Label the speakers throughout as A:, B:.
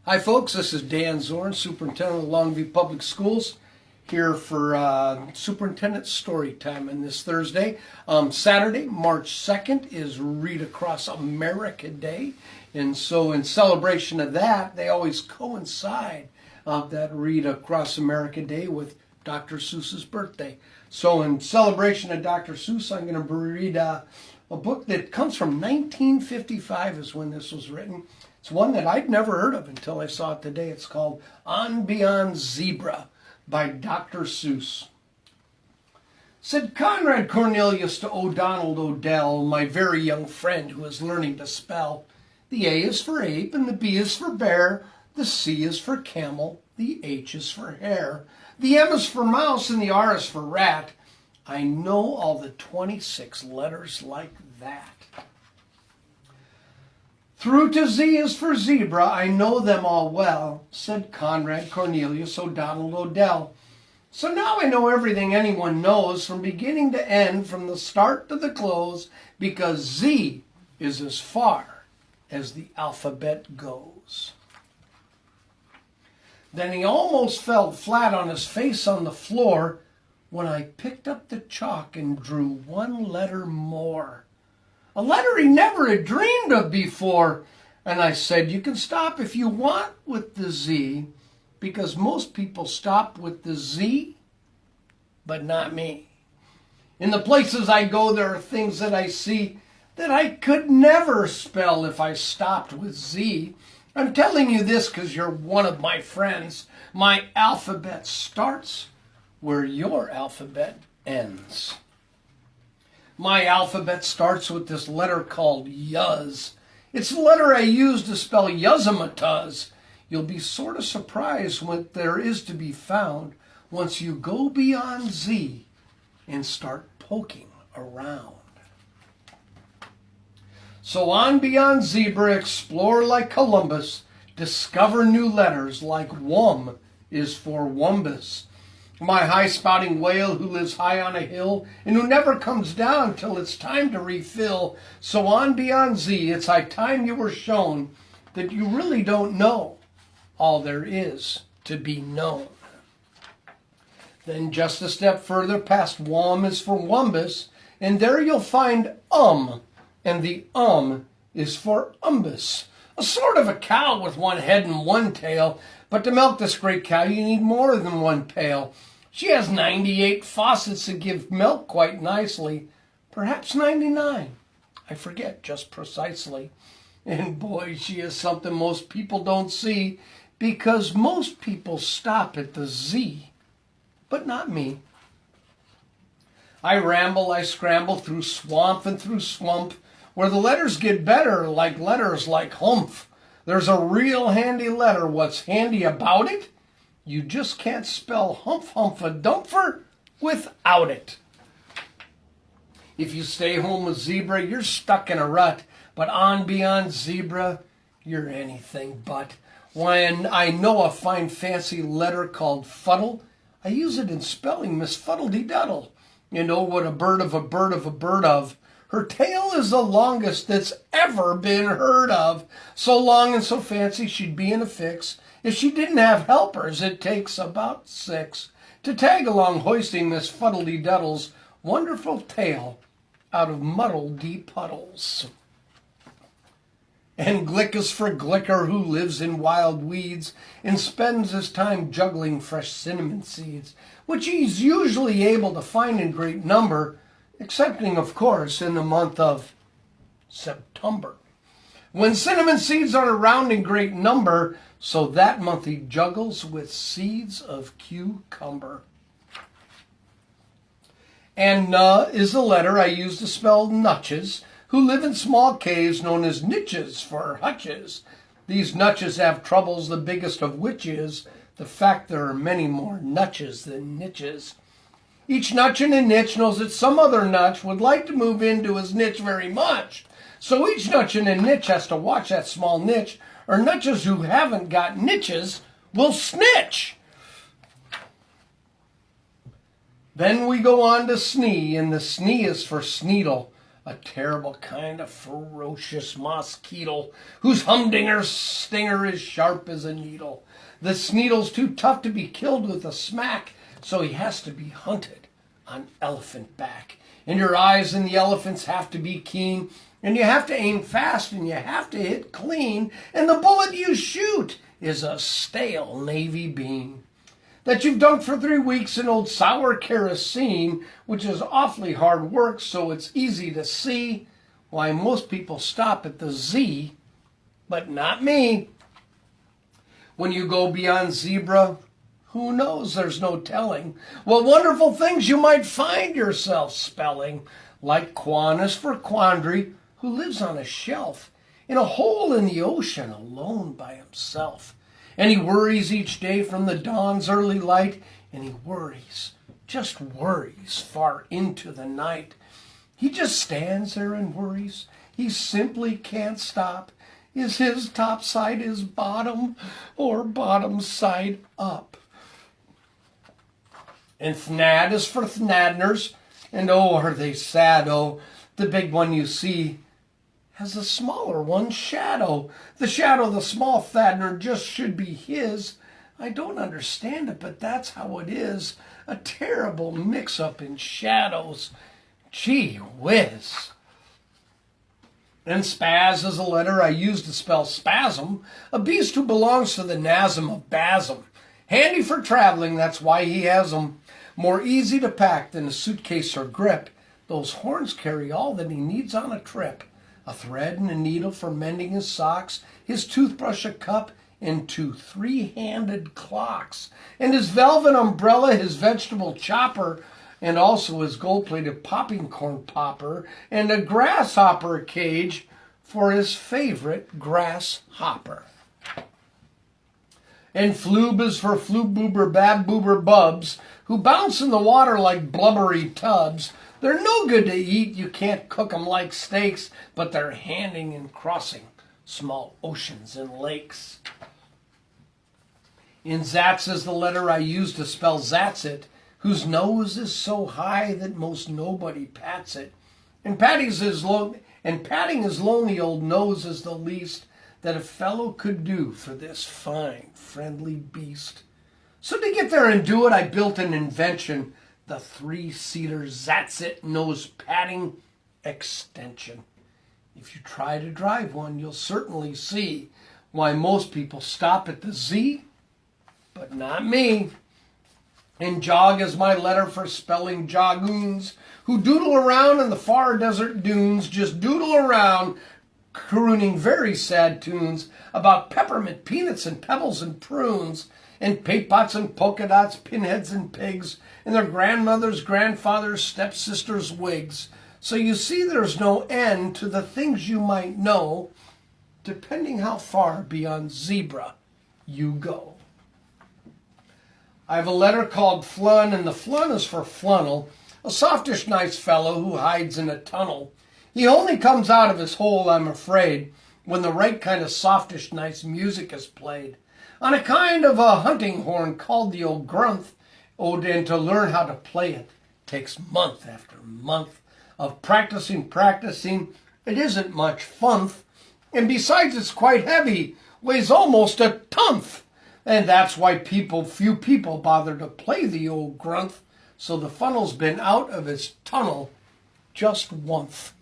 A: Hi folks, this is Dan Zorn, Superintendent of Longview Public Schools, here for Superintendent Story Time. And this Thursday, Saturday, March 2nd, is Read Across America Day. And so in celebration of that, they always coincide that Read Across America Day with Dr. Seuss's birthday. So in celebration of Dr. Seuss, I'm going to read a book that comes from 1955 is when this was written. It's one that I'd never heard of until I saw it today. It's called On Beyond Zebra by Dr. Seuss. Said Conrad Cornelius to O'Donnell Odell, my very young friend who is learning to spell. The A is for ape, and the B is for bear. The C is for camel, the H is for hare. The M is for mouse, and the R is for rat. I know all the 26 letters like that. Through to Z is for zebra, I know them all well, said Conrad Cornelius O'Donnell Odell. So now I know everything anyone knows from beginning to end, from the start to the close, because Z is as far as the alphabet goes. Then he almost fell flat on his face on the floor when I picked up the chalk and drew one letter more. A letter he never had dreamed of before. And I said, you can stop if you want with the Z, because most people stop with the Z, but not me. In the places I go, there are things that I see that I could never spell if I stopped with Z. I'm telling you this because you're one of my friends. My alphabet starts where your alphabet ends. My alphabet starts with this letter called Yuz. It's the letter I use to spell Yuzamatuz. You'll be sort of surprised what there is to be found once you go beyond Z and start poking around. So on beyond zebra, explore like Columbus, discover new letters like Wum is for Wumbus. My high-spouting whale who lives high on a hill and who never comes down till it's time to refill. So on beyond Z, it's high time you were shown that you really don't know all there is to be known. Then just a step further past Wum is for Wumbus, and there you'll find and the is for Umbus. A sort of a cow with one head and one tail, but to milk this great cow you need more than one pail. She has 98 faucets that give milk quite nicely, perhaps 99. I forget just precisely. And boy, she is something most people don't see, because most people stop at the Z, but not me. I ramble, I scramble through swamp and through swamp, where the letters get better, like letters like humph. There's a real handy letter. What's handy about it? You just can't spell humph-humph-a-dumpher without it. If you stay home with zebra, you're stuck in a rut. But on beyond zebra, you're anything but. When I know a fine fancy letter called fuddle, I use it in spelling Miss Fuddle-de-Duddle. And oh, what a bird of a bird of a bird of. Her tail is the longest that's ever been heard of. So long and so fancy she'd be in a fix. If she didn't have helpers, it takes about 6 to tag along hoisting Miss Fuddle-de-Duddle's wonderful tail out of muddle-de-puddles. And Glick is for Glicker, who lives in wild weeds and spends his time juggling fresh cinnamon seeds, which he's usually able to find in great number, excepting, of course, in the month of September, when cinnamon seeds are around in great number, so that month he juggles with seeds of cucumber. And is the letter I use to spell nutches, who live in small caves known as niches for hutches. These nutches have troubles, the biggest of which is the fact there are many more nutches than niches. Each nutch in a niche knows that some other nutch would like to move into his niche very much. So each nutch in a niche has to watch that small niche, or nutches who haven't got niches will snitch. Then we go on to snee, and the snee is for sneedle, a terrible kind of ferocious mosquito whose humdinger stinger is sharp as a needle. This needle's too tough to be killed with a smack, so he has to be hunted on elephant back. And your eyes in the elephants have to be keen, and you have to aim fast, and you have to hit clean, and the bullet you shoot is a stale navy bean that you've dunked for 3 weeks in old sour kerosene, which is awfully hard work, so it's easy to see why most people stop at the Z, but not me. When you go beyond zebra, who knows? There's no telling what wonderful things you might find yourself spelling, like Quan is for quandary, who lives on a shelf in a hole in the ocean alone by himself. And he worries each day from the dawn's early light, and he worries, just worries far into the night. He just stands there and worries. He simply can't stop. Is his top side his bottom or bottom side up? And Thnad is for Thnadners, and oh, are they sad, oh, the big one you see has the smaller one's shadow. The shadow of the small Thadner just should be his. I don't understand it, but that's how it is. A terrible mix-up in shadows. Gee whiz. And Spaz is a letter I use to spell spasm, a beast who belongs to the nasm of basm. Handy for traveling, that's why he has 'em. More easy to pack than a suitcase or grip. Those horns carry all that he needs on a trip. A thread and a needle for mending his socks, his toothbrush a cup, and 2 3-handed clocks. And his velvet umbrella, his vegetable chopper, and also his gold-plated popping corn popper, and a grasshopper cage for his favorite grasshopper. And Floob is for Floob-boober, Bab-boober Bubs, who bounce in the water like blubbery tubs. They're no good to eat, you can't cook 'em like steaks, but they're handing and crossing small oceans and lakes. In Zatz is the letter I use to spell Zatzit, whose nose is so high that most nobody pats it. And patting his lonely old nose is the least that a fellow could do for this fine, friendly beast. So to get there and do it, I built an invention, the 3-seater Zatzit nose padding extension. If you try to drive one, you'll certainly see why most people stop at the Z, but not me. And Jog is my letter for spelling jogoons, who doodle around in the far desert dunes, just doodle around, crooning very sad tunes about peppermint, peanuts, and pebbles and prunes, and paint pots and polka dots, pinheads and pigs, and their grandmothers, grandfathers, stepsisters' wigs. So you see there's no end to the things you might know, depending how far beyond zebra you go. I have a letter called Flun, and the Flun is for Flunnel, a softish nice fellow who hides in a tunnel. He only comes out of his hole, I'm afraid, when the right kind of softish nice music is played. On a kind of a hunting horn called the old grunth, and to learn how to play it takes month after month of practicing. It isn't much fun, and besides it's quite heavy, weighs almost a tonth. And that's why few people bother to play the old grunth, so the funnel's been out of its tunnel just once.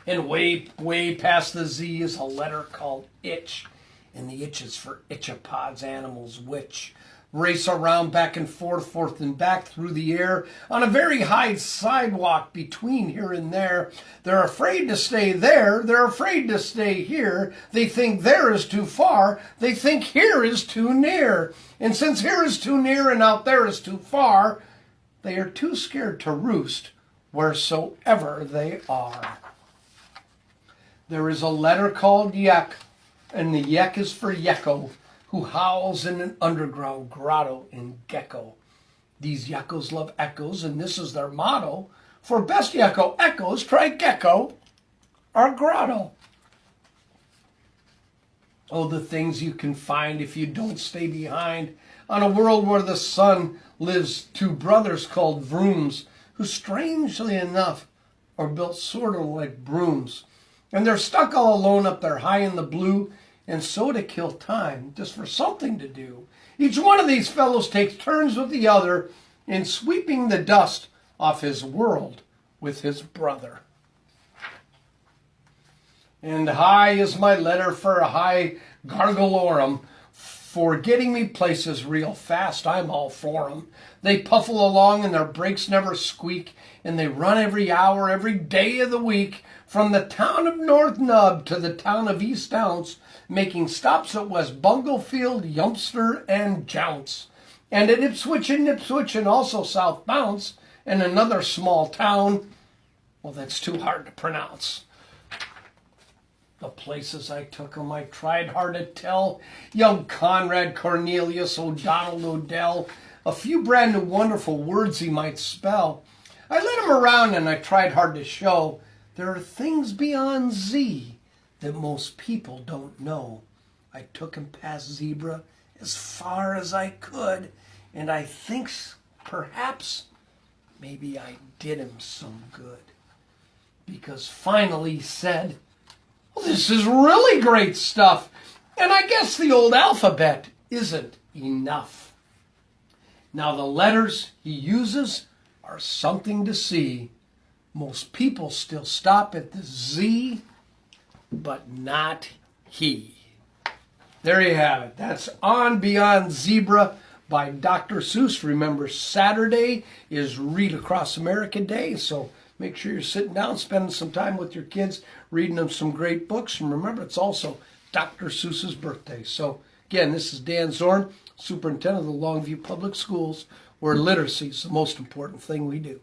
A: And way past the Z is a letter called Itch, and the itch is for itchapods, animals which race around back and forth and back through the air on a very high sidewalk between here and there. They're afraid to stay there. They're afraid to stay here. They think there is too far. They think here is too near. And since here is too near and out there is too far, they are too scared to roost wheresoever they are. There is a letter called Yek, and the Yek is for Yekko, who howls in an underground grotto in Gecko. These Yekkos love echoes, and this is their motto. For best Yekko echoes, try Gecko or Grotto. Oh, the things you can find if you don't stay behind. On a world where the sun lives 2 brothers called Vrooms, who strangely enough are built sort of like brooms. And they're stuck all alone up there high in the blue, and so to kill time, just for something to do, each one of these fellows takes turns with the other in sweeping the dust off his world with his brother. And high is my letter for a high gargalorum, for getting me places real fast, I'm all for 'em. They puffle along and their brakes never squeak, and they run every hour, every day of the week, from the town of North Nub to the town of East Ounce, making stops at West Bunglefield, Yumpster, and Jounce, and at Ipswich and also South Bounce, and another small town, well, that's too hard to pronounce. The places I took 'em, I tried hard to tell. Young Conrad Cornelius O'Donnell Odell, a few brand new wonderful words he might spell. I led him around and I tried hard to show there are things beyond Z that most people don't know. I took him past Zebra as far as I could, and I think perhaps maybe I did him some good. Because finally he said, well, this is really great stuff, and I guess the old alphabet isn't enough. Now the letters he uses are something to see. Most people still stop at the Z, but not he. There you have it. That's On Beyond Zebra by Dr. Seuss. Remember, Saturday is Read Across America Day, so make sure you're sitting down, spending some time with your kids, reading them some great books. And remember, it's also Dr. Seuss's birthday. So, again, this is Dan Zorn, Superintendent of the Longview Public Schools, where literacy is the most important thing we do.